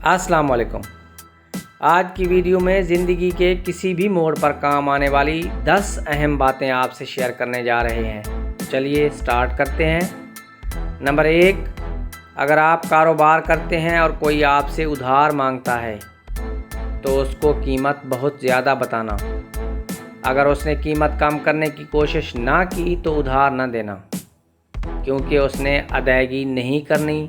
السلام علیکم۔ آج کی ویڈیو میں زندگی کے کسی بھی موڑ پر کام آنے والی 10 اہم باتیں آپ سے شیئر کرنے جا رہے ہیں۔ چلیے سٹارٹ کرتے ہیں۔ نمبر 1، اگر آپ کاروبار کرتے ہیں اور کوئی آپ سے ادھار مانگتا ہے تو اس کو قیمت بہت زیادہ بتانا۔ اگر اس نے قیمت کم کرنے کی کوشش نہ کی تو ادھار نہ دینا، کیونکہ اس نے ادائیگی نہیں کرنی،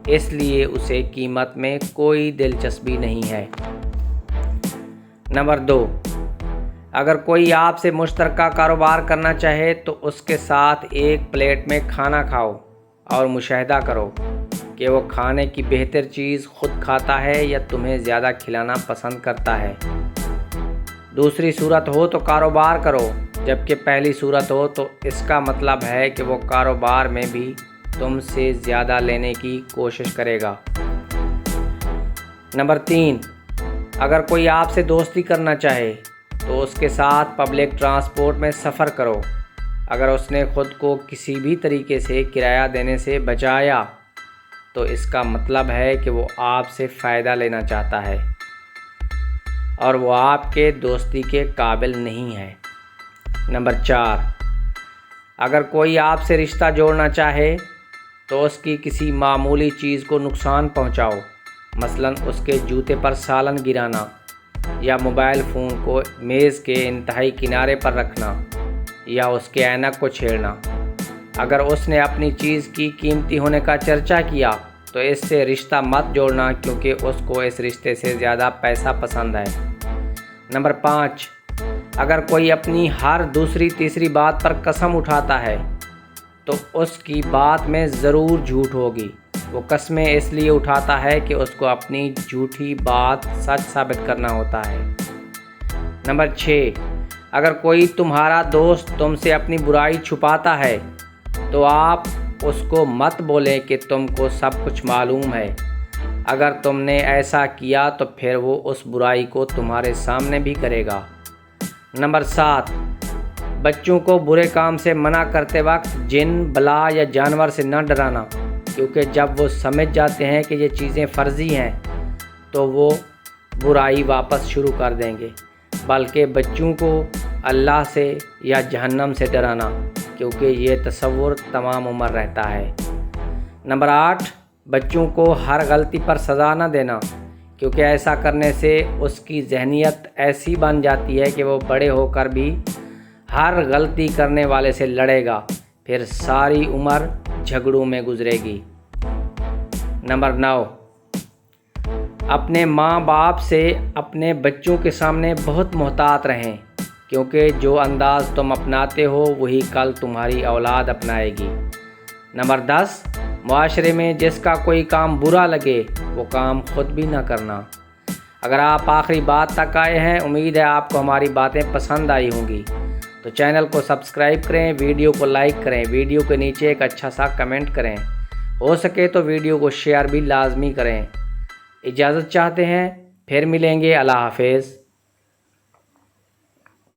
اس لیے اسے قیمت میں کوئی دلچسپی نہیں ہے۔ نمبر 2، اگر کوئی آپ سے مشترکہ کاروبار کرنا چاہے تو اس کے ساتھ ایک پلیٹ میں کھانا کھاؤ اور مشاہدہ کرو کہ وہ کھانے کی بہتر چیز خود کھاتا ہے یا تمہیں زیادہ کھلانا پسند کرتا ہے۔ دوسری صورت ہو تو کاروبار کرو، جبکہ پہلی صورت ہو تو اس کا مطلب ہے کہ وہ کاروبار میں بھی تم سے زیادہ لینے کی کوشش کرے گا۔ نمبر 3، اگر کوئی آپ سے دوستی کرنا چاہے تو اس کے ساتھ پبلک ٹرانسپورٹ میں سفر کرو۔ اگر اس نے خود کو کسی بھی طریقے سے کرایہ دینے سے بچایا تو اس کا مطلب ہے کہ وہ آپ سے فائدہ لینا چاہتا ہے اور وہ آپ کے دوستی کے قابل نہیں ہے۔ نمبر 4، اگر کوئی آپ سے رشتہ جوڑنا چاہے تو اس کی کسی معمولی چیز کو نقصان پہنچاؤ، مثلاً اس کے جوتے پر سالن گرانا یا موبائل فون کو میز کے انتہائی کنارے پر رکھنا یا اس کے اینک کو چھیڑنا۔ اگر اس نے اپنی چیز کی قیمتی ہونے کا چرچا کیا تو اس سے رشتہ مت جوڑنا، کیونکہ اس کو اس رشتے سے زیادہ پیسہ پسند ہے۔ نمبر 5، اگر کوئی اپنی ہر دوسری تیسری بات پر قسم اٹھاتا ہے تو اس کی بات میں ضرور جھوٹ ہوگی۔ وہ قسمیں اس لیے اٹھاتا ہے کہ اس کو اپنی جھوٹی بات سچ ثابت کرنا ہوتا ہے۔ نمبر 6، اگر کوئی تمہارا دوست تم سے اپنی برائی چھپاتا ہے تو آپ اس کو مت بولیں کہ تم کو سب کچھ معلوم ہے۔ اگر تم نے ایسا کیا تو پھر وہ اس برائی کو تمہارے سامنے بھی کرے گا۔ نمبر 7، بچوں کو برے کام سے منع کرتے وقت جن، بلا یا جانور سے نہ ڈرانا، کیونکہ جب وہ سمجھ جاتے ہیں کہ یہ چیزیں فرضی ہیں تو وہ برائی واپس شروع کر دیں گے، بلکہ بچوں کو اللہ سے یا جہنم سے ڈرانا، کیونکہ یہ تصور تمام عمر رہتا ہے۔ نمبر 8، بچوں کو ہر غلطی پر سزا نہ دینا، کیونکہ ایسا کرنے سے اس کی ذہنیت ایسی بن جاتی ہے کہ وہ بڑے ہو کر بھی ہر غلطی کرنے والے سے لڑے گا، پھر ساری عمر جھگڑوں میں گزرے گی۔ نمبر 9، اپنے ماں باپ سے اپنے بچوں کے سامنے بہت محتاط رہیں، کیونکہ جو انداز تم اپناتے ہو وہی کل تمہاری اولاد اپنائے گی۔ نمبر 10، معاشرے میں جس کا کوئی کام برا لگے وہ کام خود بھی نہ کرنا۔ اگر آپ آخری بات تک آئے ہیں، امید ہے آپ کو ہماری باتیں پسند آئی ہوں گی، تو چینل کو سبسکرائب کریں، ویڈیو کو لائک کریں، ویڈیو کے نیچے ایک اچھا سا کمنٹ کریں، ہو سکے تو ویڈیو کو شیئر بھی لازمی کریں۔ اجازت چاہتے ہیں، پھر ملیں گے۔ اللہ حافظ۔